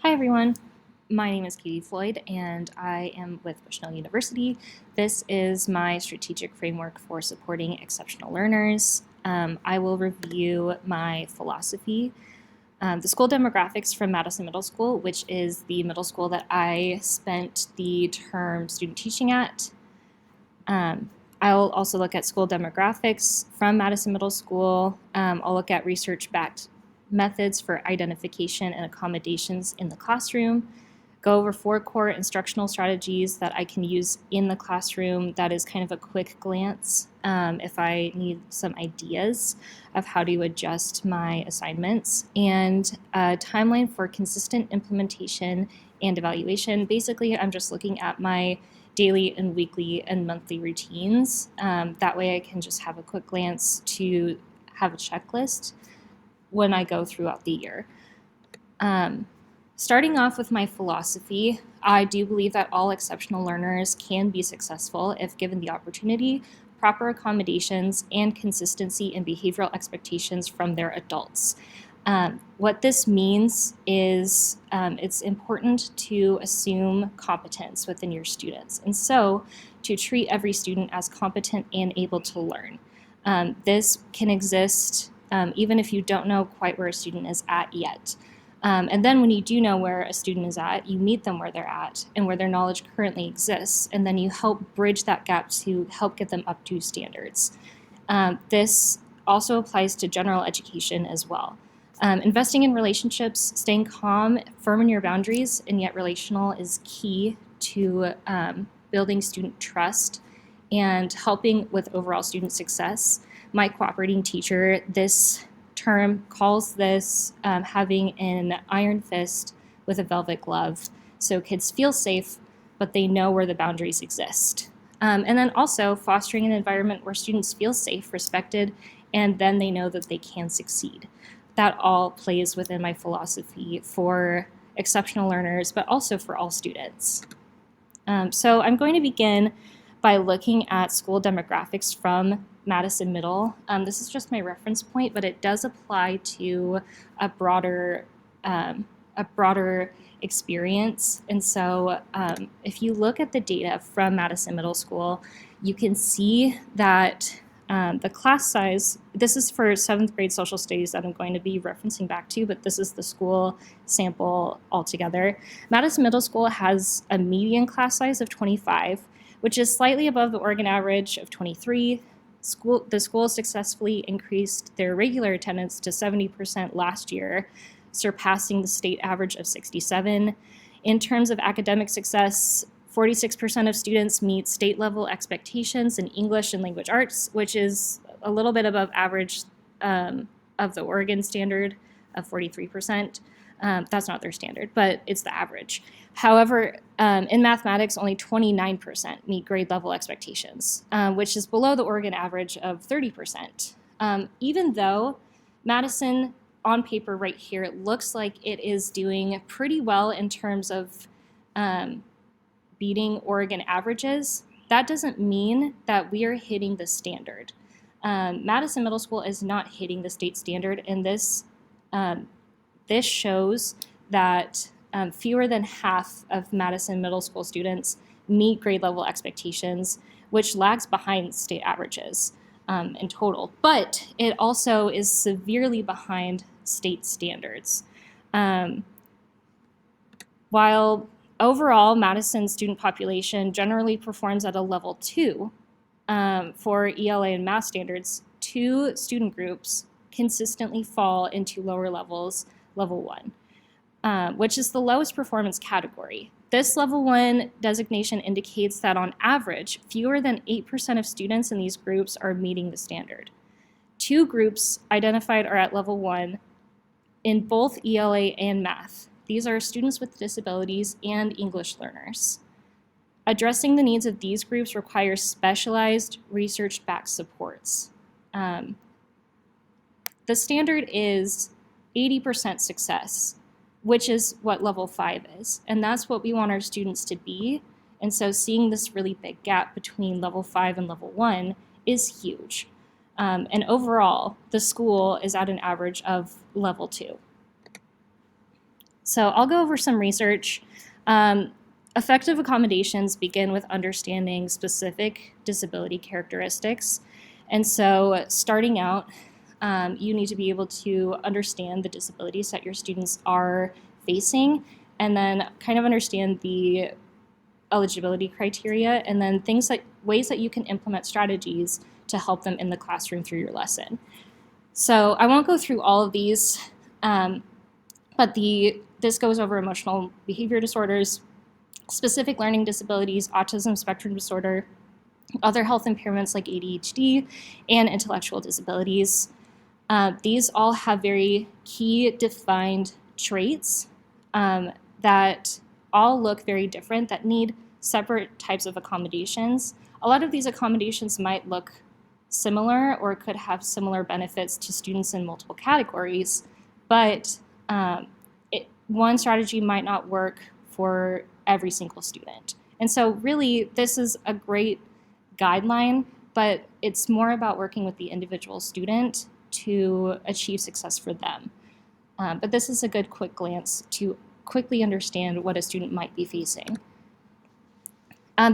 Hi everyone, my name is Katie Floyd and I am with Bushnell University. This is my strategic framework for supporting exceptional learners. I will review my philosophy, the school demographics from Madison Middle School, which is the middle school that I spent the term student teaching at. I'll also look at school demographics from Madison Middle School. I'll look at research-backed methods for identification and accommodations in the classroom, go over 4 core instructional strategies that I can use in the classroom. That is kind of a quick glance if I need some ideas of how to adjust my assignments, and a timeline for consistent implementation and evaluation. Basically, I'm just looking at my daily and weekly and monthly routines. That way I can just have a quick glance to have a checklist when I go throughout the year. Starting off with my philosophy, I do believe that all exceptional learners can be successful if given the opportunity, proper accommodations, and consistency in behavioral expectations from their adults. What this means is it's important to assume competence within your students, and so to treat every student as competent and able to learn. This can exist even if you don't know quite where a student is at yet. And then when you do know where a student is at, you meet them where they're at and where their knowledge currently exists, and then you help bridge that gap to help get them up to standards. This also applies to general education as well. Investing in relationships, staying calm, firm in your boundaries, and yet relational is key to building student trust and helping with overall student success. My cooperating teacher this term calls this having an iron fist with a velvet glove. So kids feel safe, but they know where the boundaries exist. And then also fostering an environment where students feel safe, respected, and then they know that they can succeed. That all plays within my philosophy for exceptional learners, but also for all students. So I'm going to begin by looking at school demographics from Madison Middle. This is just my reference point, but it does apply to a broader experience. And so if you look at the data from Madison Middle School, you can see that the class size, this is for 7th grade social studies that I'm going to be referencing back to, but this is the school sample altogether. Madison Middle School has a median class size of 25, which is slightly above the Oregon average of 23. The school successfully increased their regular attendance to 70% last year, surpassing the state average of 67. In terms of academic success, 46% of students meet state level expectations in English and language arts, which is a little bit above average of the Oregon standard of 43%. That's not their standard, but it's the average. However, in mathematics, only 29% meet grade level expectations, which is below the Oregon average of 30%. Even though Madison, on paper right here, it looks like it is doing pretty well in terms of beating Oregon averages, that doesn't mean that we are hitting the standard. Madison Middle School is not hitting the state standard, and this shows that fewer than half of Madison Middle School students meet grade level expectations, which lags behind state averages in total. But it also is severely behind state standards. While overall, Madison's student population generally performs at a level 2 for ELA and math standards, 2 student groups consistently fall into lower levels, level 1, which is the lowest performance category. This level 1 designation indicates that on average, fewer than 8% of students in these groups are meeting the standard. 2 groups identified are at level 1 in both ELA and math. These are students with disabilities and English learners. Addressing the needs of these groups requires specialized research-backed supports. The standard is 80% success, which is what level 5 is, and that's what we want our students to be. And so seeing this really big gap between level 5 and level 1 is huge. And overall, the school is at an average of level 2. So I'll go over some research. Effective accommodations begin with understanding specific disability characteristics. And so starting out, you need to be able to understand the disabilities that your students are facing, and then kind of understand the eligibility criteria, and then ways that you can implement strategies to help them in the classroom through your lesson. So I won't go through all of these, but this goes over emotional behavior disorders, specific learning disabilities, autism spectrum disorder, other health impairments like ADHD, and intellectual disabilities. These all have very key defined traits that all look very different, that need separate types of accommodations. A lot of these accommodations might look similar or could have similar benefits to students in multiple categories, but one strategy might not work for every single student. And so really, this is a great guideline, but it's more about working with the individual student to achieve success for them. But this is a good quick glance to quickly understand what a student might be facing.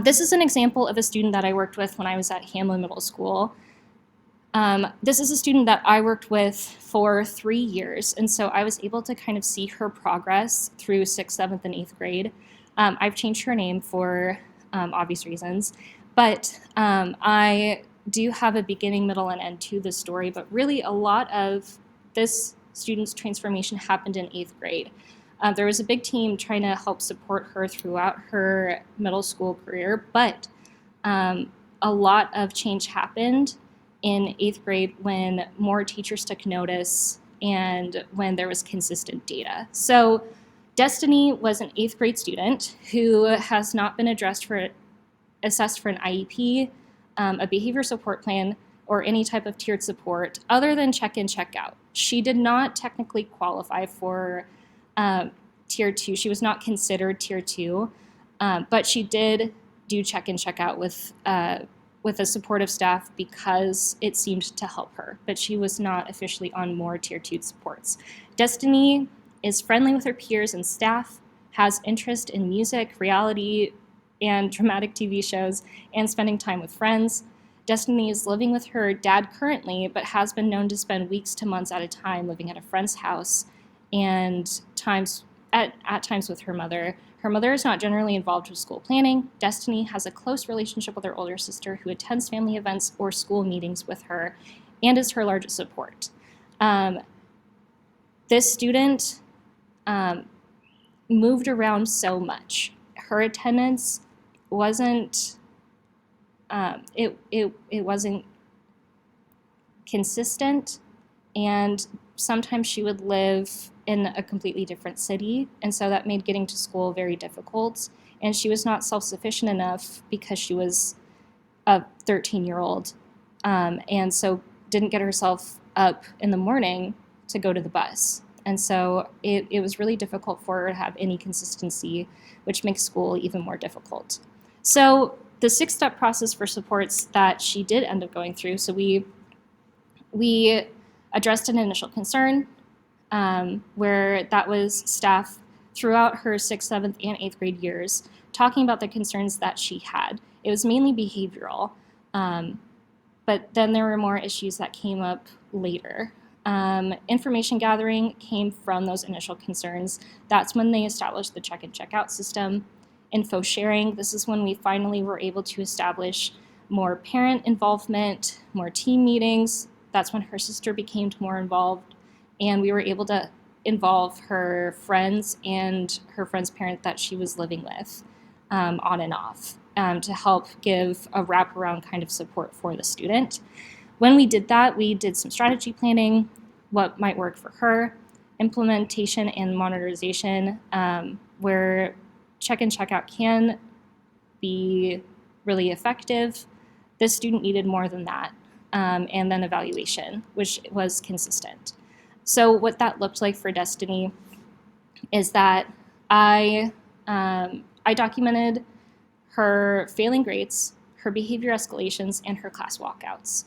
This is an example of a student that I worked with when I was at Hamlin Middle School. This is a student that I worked with for 3 years, and so I was able to kind of see her progress through 6th, 7th, and 8th grade. I've changed her name for obvious reasons, but I do have a beginning, middle, and end to this story, but really a lot of this student's transformation happened in 8th grade. There was a big team trying to help support her throughout her middle school career, but a lot of change happened in 8th grade when more teachers took notice and when there was consistent data. So Destiny was an 8th grade student who has not been assessed for an IEP, a behavior support plan, or any type of tiered support other than check-in, check-out. She did not technically qualify for Tier 2. She was not considered Tier 2, but she did do check-in, check-out with a supportive staff because it seemed to help her, but she was not officially on more Tier 2 supports. Destiny is friendly with her peers and staff, has interest in music, reality, and dramatic TV shows, and spending time with friends. Destiny is living with her dad currently, but has been known to spend weeks to months at a time living at a friend's house, and at times with her mother. Her mother is not generally involved with school planning. Destiny has a close relationship with her older sister who attends family events or school meetings with her and is her largest support. This student moved around so much. Her attendance wasn't it wasn't consistent, and sometimes she would live in a completely different city, and so that made getting to school very difficult. And she was not self-sufficient enough because she was a 13-year-old, and so didn't get herself up in the morning to go to the bus. And so it was really difficult for her to have any consistency, which makes school even more difficult. So the 6-step process for supports that she did end up going through, so we addressed an initial concern, where that was staff throughout her 6th, 7th, and 8th grade years talking about the concerns that she had. It was mainly behavioral, but then there were more issues that came up later. Information gathering came from those initial concerns. That's when they established the check-in, check-out system. Info sharing, this is when we finally were able to establish more parent involvement, more team meetings. That's when her sister became more involved, and we were able to involve her friends and her friend's parent that she was living with on and off to help give a wraparound kind of support for the student. When we did that, we did some strategy planning, what might work for her, implementation and monitorization, where check-in, check-out can be really effective. This student needed more than that, and then evaluation, which was consistent. So what that looked like for Destiny is that I documented her failing grades, her behavior escalations, and her class walkouts.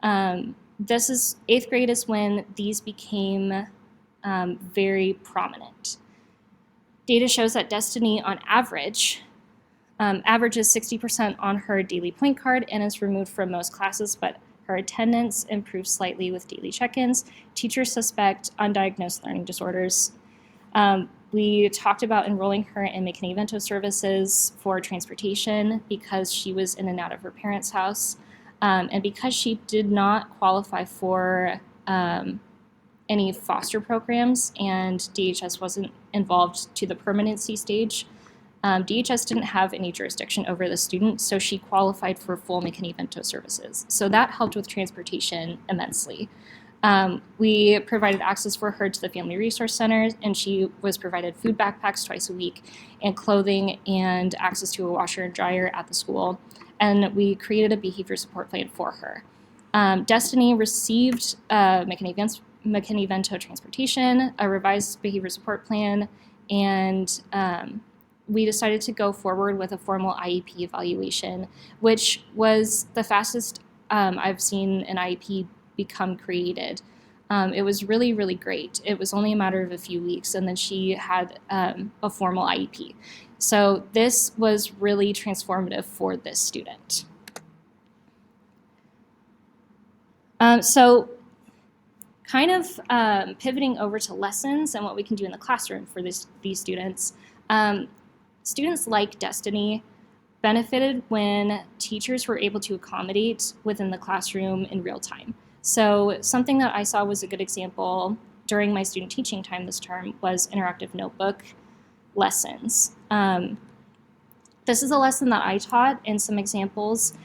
8th grade is when these became very prominent. Data shows that Destiny, on average, averages 60% on her daily point card and is removed from most classes, but her attendance improves slightly with daily check-ins. Teachers suspect undiagnosed learning disorders. We talked about enrolling her in McKinney-Vento services for transportation because she was in and out of her parents' house, and because she did not qualify for any foster programs and DHS wasn't involved to the permanency stage. DHS didn't have any jurisdiction over the student, so she qualified for full McKinney-Vento services. So that helped with transportation immensely. We provided access for her to the Family Resource Center, and she was provided food backpacks twice a week, and clothing, and access to a washer and dryer at the school. And we created a behavior support plan for her. Destiny received McKinney-Vento transportation, a revised behavior support plan, and we decided to go forward with a formal IEP evaluation, which was the fastest I've seen an IEP become created. It was really, really great. It was only a matter of a few weeks, and then she had a formal IEP. So this was really transformative for this student. So kind of pivoting over to lessons and what we can do in the classroom for these students. Students like Destiny benefited when teachers were able to accommodate within the classroom in real time. So something that I saw was a good example during my student teaching time this term was interactive notebook lessons. This is a lesson that I taught and some examples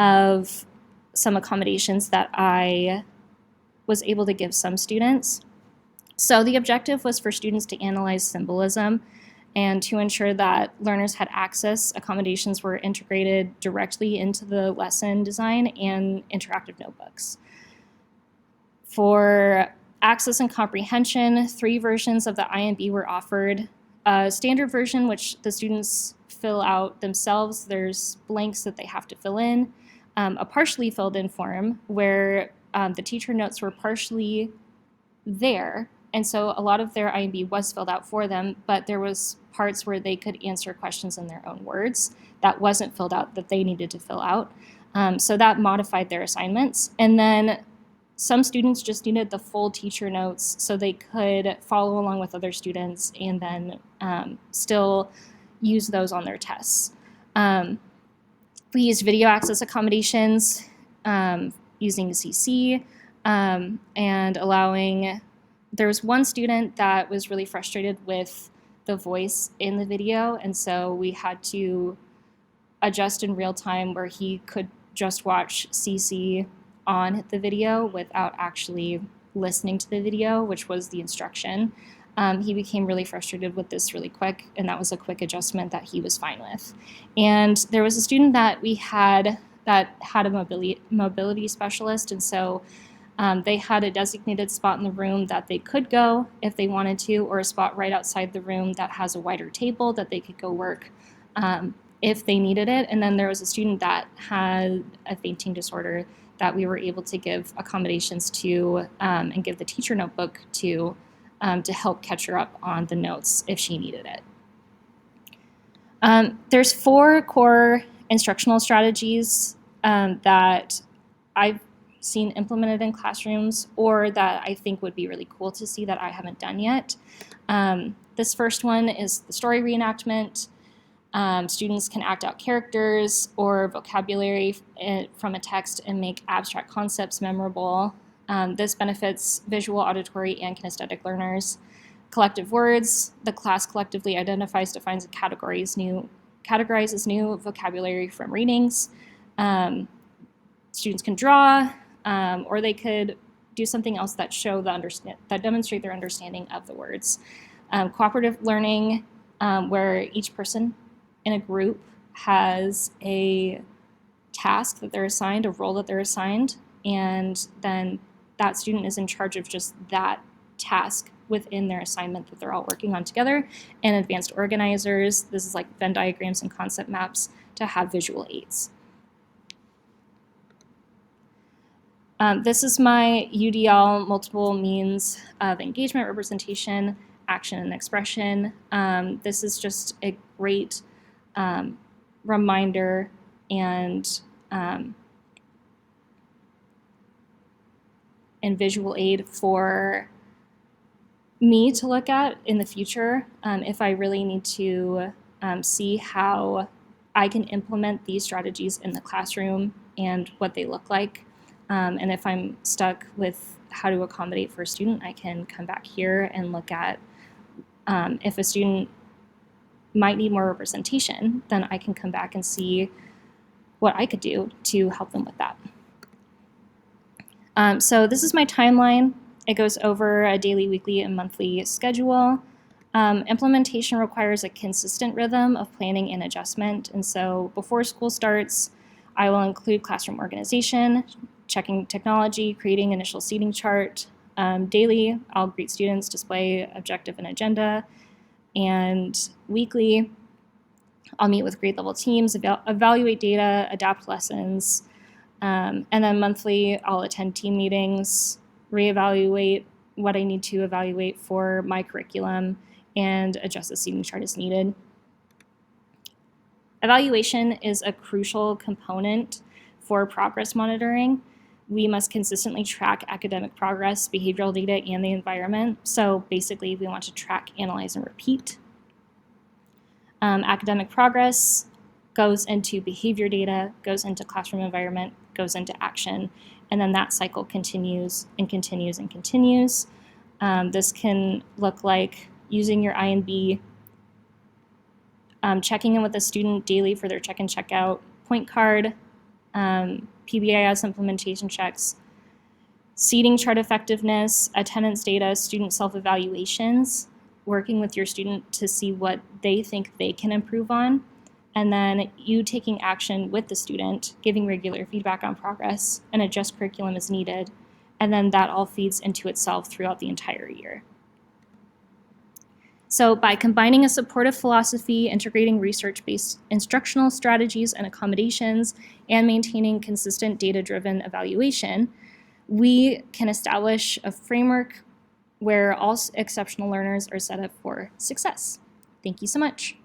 of some accommodations that I was able to give some students. So the objective was for students to analyze symbolism and to ensure that learners had access. Accommodations were integrated directly into the lesson design and interactive notebooks. For access and comprehension, 3 versions of the IMB were offered. A standard version, which the students fill out themselves. There's blanks that they have to fill in. A partially filled in form where the teacher notes were partially there, and so a lot of their IMB was filled out for them, but there was parts where they could answer questions in their own words that wasn't filled out that they needed to fill out. So that modified their assignments. And then some students just needed the full teacher notes so they could follow along with other students and then still use those on their tests. We used video access accommodations using CC and allowing, there was one student that was really frustrated with the voice in the video, and so we had to adjust in real time where he could just watch CC on the video without actually listening to the video, which was the instruction. He became really frustrated with this really quick, and that was a quick adjustment that he was fine with. And there was a student that we had that had a mobility specialist, and so they had a designated spot in the room that they could go if they wanted to, or a spot right outside the room that has a wider table that they could go work if they needed it. And then there was a student that had a fainting disorder that we were able to give accommodations to and give the teacher notebook to help catch her up on the notes if she needed it. There's 4 core instructional strategies that I've seen implemented in classrooms or that I think would be really cool to see that I haven't done yet. This first one is the story reenactment. Students can act out characters or vocabulary from a text and make abstract concepts memorable. This benefits visual, auditory, and kinesthetic learners. Collective words. The class collectively identifies, defines, and categorizes new vocabulary from readings. Students can draw, or they could do something else that that demonstrate their understanding of the words. Cooperative learning, where each person in a group has a task that they're assigned, a role that they're assigned, and then that student is in charge of just that task within their assignment that they're all working on together. And advanced organizers, this is like Venn diagrams and concept maps to have visual aids. This is my UDL multiple means of engagement representation action and expression. This is just a great reminder and visual aid for me to look at in the future if I really need to see how I can implement these strategies in the classroom and what they look like. And if I'm stuck with how to accommodate for a student, I can come back here and look at if a student might need more representation, then I can come back and see what I could do to help them with that. So this is my timeline. It goes over a daily, weekly, and monthly schedule. Implementation requires a consistent rhythm of planning and adjustment. And so before school starts, I will include classroom organization, checking technology, creating initial seating chart. Daily, I'll greet students, display objective and agenda. And weekly, I'll meet with grade level teams, evaluate data, adapt lessons. And then monthly, I'll attend team meetings, reevaluate what I need to evaluate for my curriculum, and adjust the seating chart as needed. Evaluation is a crucial component for progress monitoring. We must consistently track academic progress, behavioral data, and the environment. So basically, we want to track, analyze, and repeat. Academic progress goes into behavior data, goes into classroom environment, goes into action, and then that cycle continues and continues and continues. This can look like using your INB, checking in with a student daily for their check and check out point card, PBIS implementation checks, seating chart effectiveness, attendance data, student self-evaluations, working with your student to see what they think they can improve on, and then you taking action with the student, giving regular feedback on progress, and adjust curriculum as needed, and then that all feeds into itself throughout the entire year. So by combining a supportive philosophy, integrating research-based instructional strategies and accommodations, and maintaining consistent data-driven evaluation, we can establish a framework where all exceptional learners are set up for success. Thank you so much.